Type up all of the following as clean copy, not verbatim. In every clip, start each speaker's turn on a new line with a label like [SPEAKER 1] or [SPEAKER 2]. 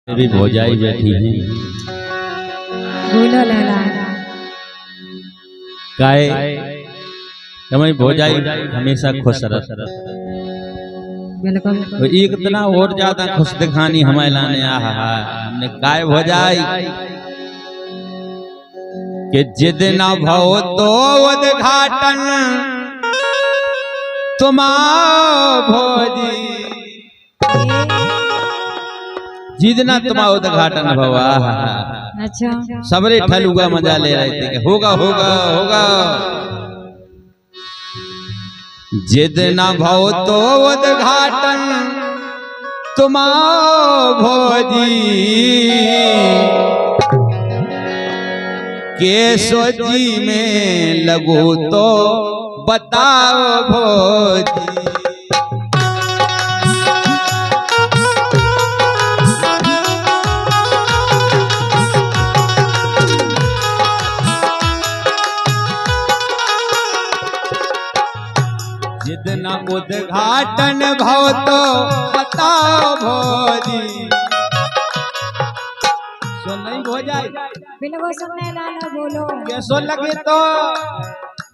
[SPEAKER 1] भी भौजाई बैठी हैं।
[SPEAKER 2] बोलो लाला
[SPEAKER 1] काहे हमारी भौजाई हमेशा खुश रहती।
[SPEAKER 2] बिल्कुल
[SPEAKER 1] तो एक इतना और ज्यादा खुश दिखानी हमारे लाने हमने काय भौजाई कि जिद न भव तो उद्घाटन तुमा भौजी जिदना तुम्हारा उद्घाटन भवा।
[SPEAKER 2] अच्छा
[SPEAKER 1] सबरे ठलुगा मजा ले रहे थे कि होगा होगा होगा। जिदना भव तो उद्घाटन तुम्हारा भौजी केशो जी में लगो तो बताओ भौजी। जितना उद्घाटन भव तो बताओ भौजी। सुन नहीं भौजाई
[SPEAKER 2] बिल्कुल सुनने लाला बोलो
[SPEAKER 1] कैसो लगे तो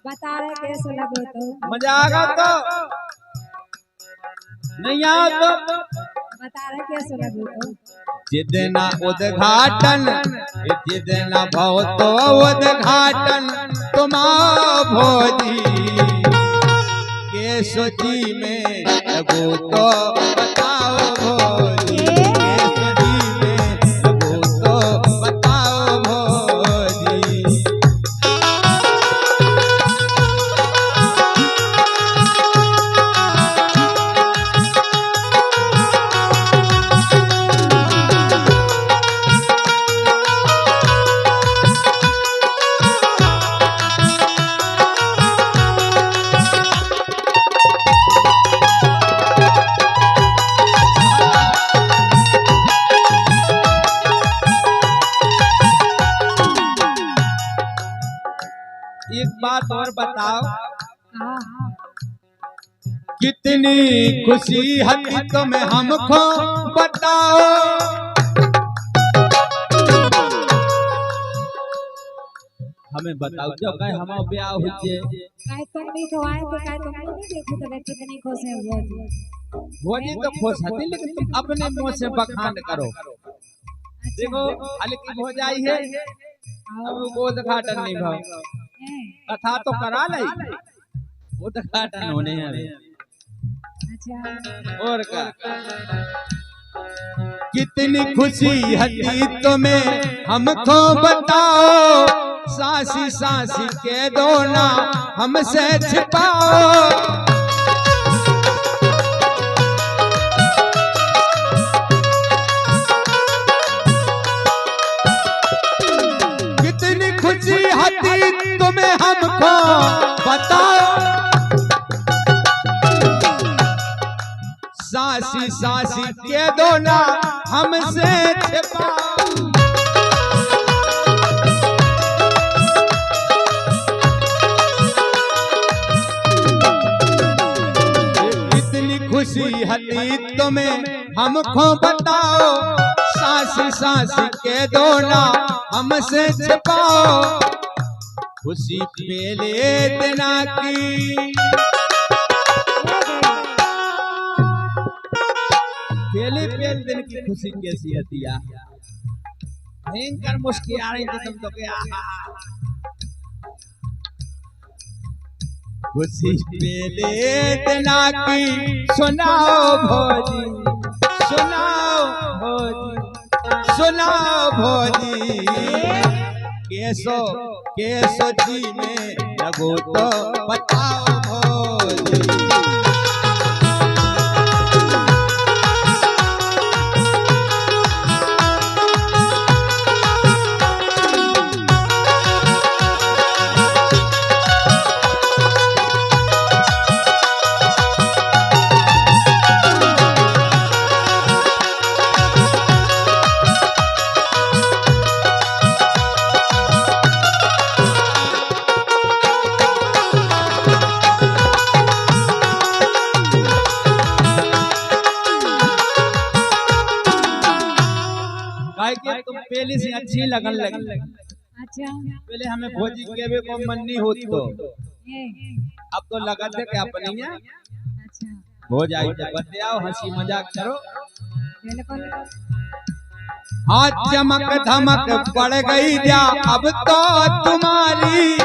[SPEAKER 2] बता रहे कैसे लगे तो
[SPEAKER 1] मजा आगा तो नहीं आओ तो
[SPEAKER 2] बता रहे कैसे लगे तो।
[SPEAKER 1] जितना उद्घाटन जितना भव तो उद्घाटन तुम्हारा भौजी केशो जी में लगो तो बताओ भौजी। केशो जी में लगो तो बताओ भौजी। एक बात और बताओ कितनी खुशी है तुम्हें हमको बताओ। हमें बताओ जब कहीं हमारा ब्याह हो जाए
[SPEAKER 2] काहे तुम भी तो आए तो काहे तुम नहीं देखो तो कितनी खुश है वो
[SPEAKER 1] जी तो खुश हती लेकिन तुम अपने मुंह से बखान करो। देखो हल्की भौजाई है अब वो उद्घाटन नहीं भाव कथा तो करा नहीं उद्घाटन होने हैं।
[SPEAKER 2] अच्छा
[SPEAKER 1] और का कितनी खुशी हती तुम्हें हमको बताओ। सासी सासी के दो ना हमसे छिपाओ। कितनी खुशी हती तुम्हें हमको बताओ। सासी सासी के दो ना हमसे छिपाओ। इतनी खुशी हती तुम्हें हमको बताओ। सासी सासी के दो ना हमसे छिपाओ। खुशी पहले दिना की पहले दिन की खुशी कैसी होती है भयंकर मुश्किल आ रही थी तुम तो क्या खुशी पहले दिना की सुनाओ भौजी सुनाओ भौजी सुनाओ भौजी। केशो जी में लगो तो बताओ भौजी। काहे कि तुम पहले से अच्छी लगन लगी।
[SPEAKER 2] अच्छा
[SPEAKER 1] पहले हमें भोजी केवे को मन नहीं होती तो अब तो लगत है कि अपनी है।
[SPEAKER 2] अच्छा
[SPEAKER 1] हो जाए तो बताओ, हंसी मजाक करो।
[SPEAKER 2] बिल्कुल।
[SPEAKER 1] हाँ चमक धमक बढ़ गई जा अब तो तुम्हारी,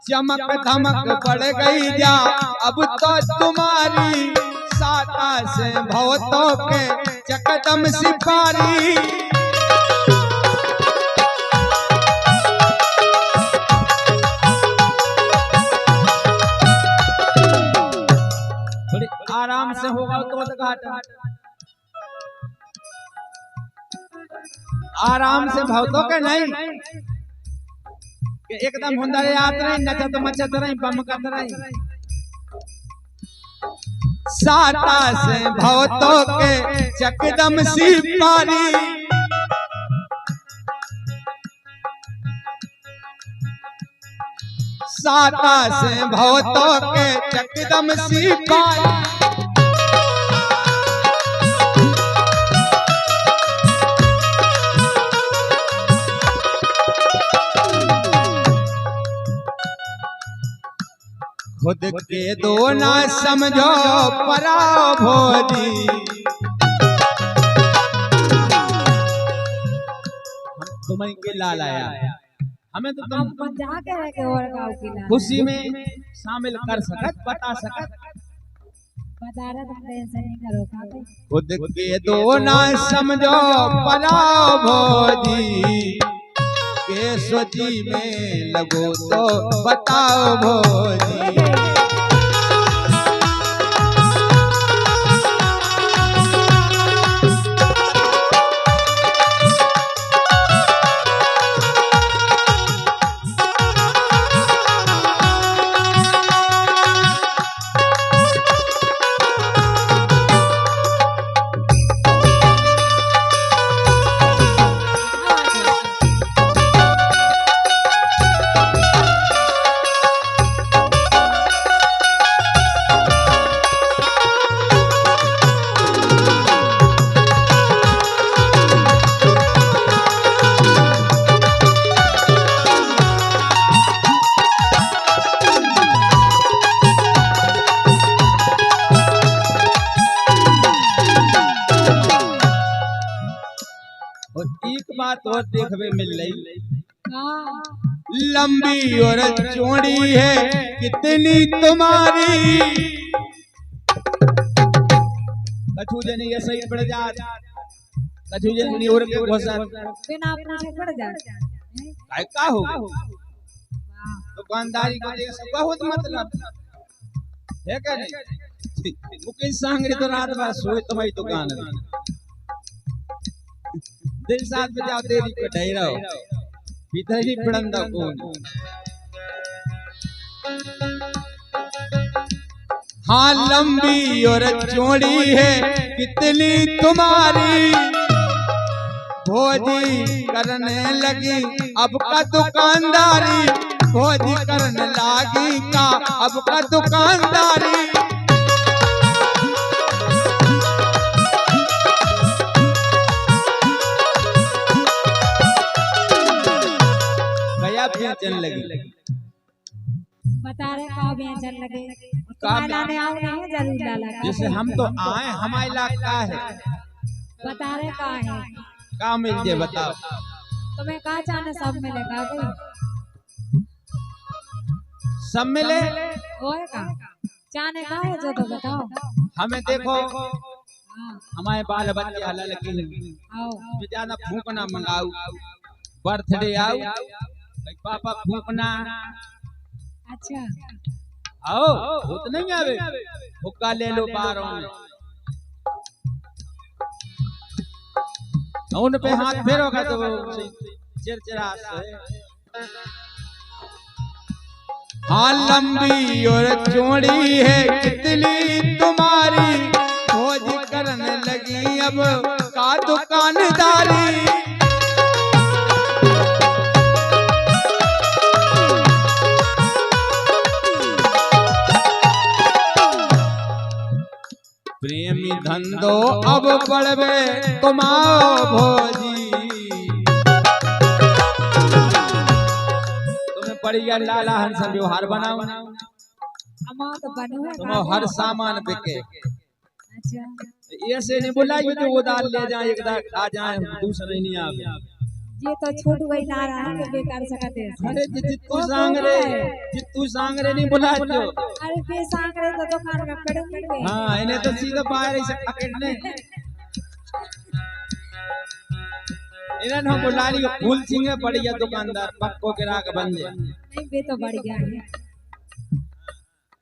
[SPEAKER 1] चमक धमक बढ़ गई जा अब तो तुम्हारी, साता से भवतों के चकदम सिपारी। थोड़ी आराम से होगा तो घाटा, आराम से भवतों के नहीं कि एकदम हुंदरे आत नहीं, नचत मचत नहीं, बमकत नहीं। साता से भवतों के चकदम सिपारी, साता से भवतों के चकदम सिपाही। खुद के दो ना समझो पराओ भोजी, हम तुम्हें के लाल आया, हमें तो तुम
[SPEAKER 2] जाके रह के और गाँव की लाल
[SPEAKER 1] खुशी में शामिल कर सकत, बता सकत।
[SPEAKER 2] बता रहे तुम टेंशन नहीं करो का।
[SPEAKER 1] खुद के दो ना समझो पराओ भोजी, के सोची में लगो तो बताओ भोजी। बात और देखने मिल रही, लंबी और चौड़ी है कितनी तुम्हारी, कछु जनी ये सही पड़ जात, कछु जनी और के घोसर
[SPEAKER 2] बिना अपने से पड़ जात।
[SPEAKER 1] काय का हो दुकानदारी को देख सब बहुत मतलब है क्या नहीं। मुकेश सांगरी तो रात भर सोए तुम्हारी दुकान में, दिन 7 बजे आओ देरी पे ढाई रहो, भीतर ही पड़ंदा कौन। हाँ लंबी और चौड़ी है कितनी तुम्हारी, भोजी करने लगी अब का दुकानदारी, भोजी करने लगी का अब का दुकानदारी। चल लगी
[SPEAKER 2] बता रहे का व्यंजन लगे लाने आओ नहीं जरूर डाला।
[SPEAKER 1] जैसे हम तो आए, हमारा इलाका है,
[SPEAKER 2] बता रहे का है
[SPEAKER 1] का मिल जाए बताओ।
[SPEAKER 2] तुम्हें कहा चाहने सब मिलेगा
[SPEAKER 1] सब मिले
[SPEAKER 2] ओए का चाहने का है जो तो बताओ।
[SPEAKER 1] हमें देखो हमारे बाल बच्चे हलाल की
[SPEAKER 2] आओ
[SPEAKER 1] ज्यादा फूकना मंगाओ, बर्थडे आओ पापा फूकना।
[SPEAKER 2] अच्छा
[SPEAKER 1] आओ वो तो नहीं आवे, हुक्का ले लो बारों में, उन पे हाथ फेरोगा तो चिरचिरा से। हाँ लंबी और चौड़ी है कितनी तुम्हारी, भोज करने लगी अब का दुकानदारी। प्रेम प्रेमी धंधो अब बढ़वे तुम्हारो भोजी। तुम्हें बढ़िया लाला हंस व्यवहार बनाओ,
[SPEAKER 2] तो बनो है
[SPEAKER 1] तुम हर सामान बिके।
[SPEAKER 2] अच्छा
[SPEAKER 1] ऐसे नहीं बुलाइए जो वो दाल ले जाए एक दाल खा जाए दूसरे नहीं आवे।
[SPEAKER 2] ये तो छोट वही ना रहा है कि बेकार सकते हैं।
[SPEAKER 1] अरे जित्तू सांगरे नहीं बुलाते हो।
[SPEAKER 2] अरे बे सांगरे तो दुकान में पड़ेंगे।
[SPEAKER 1] हाँ इन्हें तो सीधा बाहर ही से पकड़ने। इन्हें हम बुला लियो फूल सिंह है बढ़िया दुकानदार पक्को ग्राहक बन जाए।
[SPEAKER 2] नहीं बे तो बढ़िया है।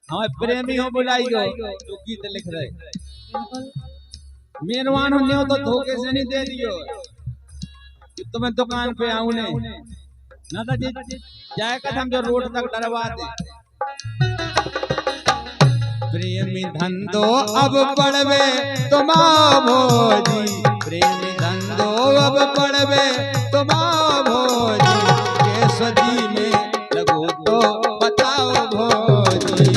[SPEAKER 1] हाँ प्रेमी हो बुलाइयो जो गीत लिख रहे। मेहरबान होने हो तो धोखे से नहीं दे दियो कि तुम्हें दुकान पे आऊं नहीं ना तो जाए कद हम जो रोड तक डरवा दे। प्रेमी धंधो अब पड़वे तुम्हारो भोजी, प्रेमी धंधो अब पड़वे तुम्हारो भोजी। केसजी में लगो तो बताओ भोजी।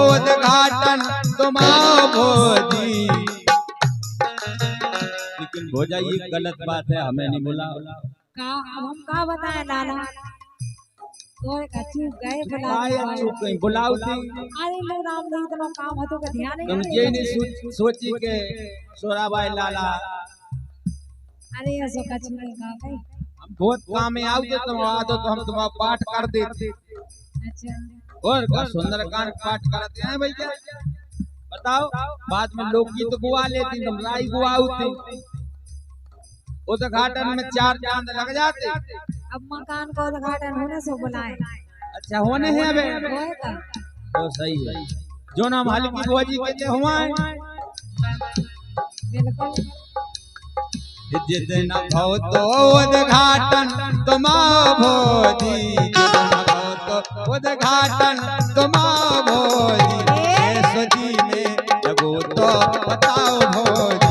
[SPEAKER 1] उद्घाटन तुम्हारो भोजी। लेकिन भोजा ये गलत बात है, हमें नहीं बुलाओ।
[SPEAKER 2] का हम का बताएं लाला और का चूक गए
[SPEAKER 1] बुलाओ थी।
[SPEAKER 2] अरे लोग राम नहीं इतना काम हो तो का ध्यान
[SPEAKER 1] तुम ये नहीं सोची के सोराबाई लाला।
[SPEAKER 2] अरे ऐसा कुछ नहीं का भाई,
[SPEAKER 1] हम बहुत काम में आओ तुम आ तो हम तुम्हारा पाठ कर देते।
[SPEAKER 2] अच्छा
[SPEAKER 1] और का सुंदरकांड पाठ करते हैं भैया बताओ। बाद में लोकगीत गुआ लेती तुम राई गुआती। उद्घाटन में 4 चांद लग जाते।
[SPEAKER 2] अब मकान का उद्घाटन होने से बुलाए।
[SPEAKER 1] अच्छा होने हैं अबे तो सही है जो नाम हल्की भोजी कहते हुआ है।
[SPEAKER 2] बिल्कुल
[SPEAKER 1] जितना भव तो उद्घाटन तुम्हारो भोजी, उद्घाटन तुम्हारो भोजी। केसजी में लगो तो बताओ भोजी।